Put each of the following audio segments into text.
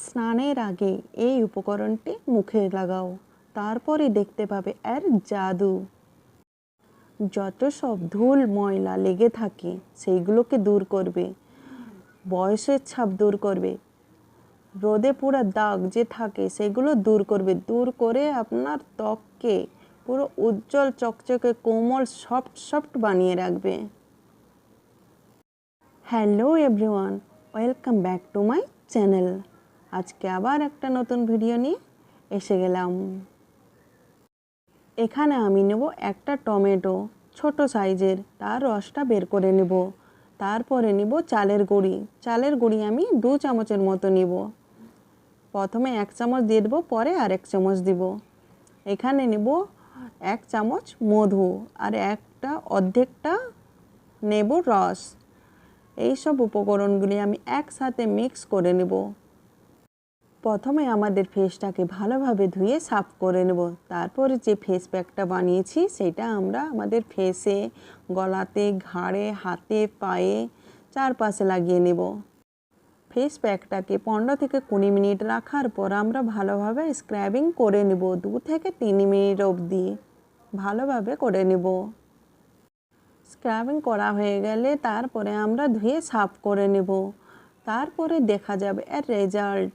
স্নানের আগে এই উপকরণটি মুখে লাগাও, তারপরে দেখতে পাবে এর জাদু। যত সব ধুল ময়লা লেগে থাকে সেইগুলোকে দূর করবে, বয়সের ছাপ দূর করবে, রোদে পোড়া দাগ যে থাকে সেগুলো দূর করবে, দূর করে আপনার ত্বককে পুরো উজ্জ্বল চকচকে কোমল সফট সফট বানিয়ে রাখবে। Hello everyone, welcome back to my channel. আজকে আবার একটা নতুন ভিডিও নিয়ে এসে গেলাম। এখানে আমি নেব একটা টমেটো ছোট সাইজের, তার রসটা বের করে নেব। তারপরে নিব চালের গুঁড়ি। চালের গুঁড়ি আমি 2 চামচের মতো নিব। প্রথমে 1 চামচ দিয়ে দেবো, পরে আর 1 চামচ দিব। এখানে নেব 1 চামচ মধু আর অর্ধেকটা নেবুর রস। এই সব উপকরণগুলি আমি একসাথে মিক্স করে নেব। প্রথমে আমাদের ফেসটাকে ভালোভাবে ধুয়ে সাফ করে নেব। তারপরে যে ফেস প্যাকটা বানিয়েছি সেটা আমরা আমাদের ফেসে, গলাতে, ঘাড়ে, হাতে, পায়ে চারপাশে লাগিয়ে নেব। ফেস প্যাকটাকে 15 থেকে 20 মিনিট রাখার পর আমরা ভালোভাবে স্ক্রাবিং করে নেব। 2 থেকে 3 মিনিট অবধি ভালোভাবে করে নেব। স্ক্রাবিং করা হয়ে গেলে তারপরে আমরা ধুয়ে সাফ করে নেব। তারপরে দেখা যাবে এর রেজাল্ট।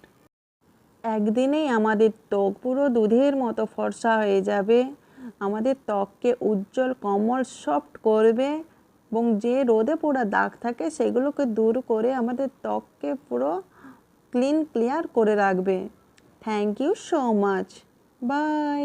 একদিনেই আমাদের ত্বক পুরো দুধের মতো ফর্সা হয়ে যাবে, আমাদের ত্বককে উজ্জ্বল কোমল সফট করবে এবং যে রোদে পোড়া দাগ থাকে সেগুলোকে দূর করে আমাদের ত্বককে পুরো ক্লিয়ার করে রাখবে। Thank you so much. By.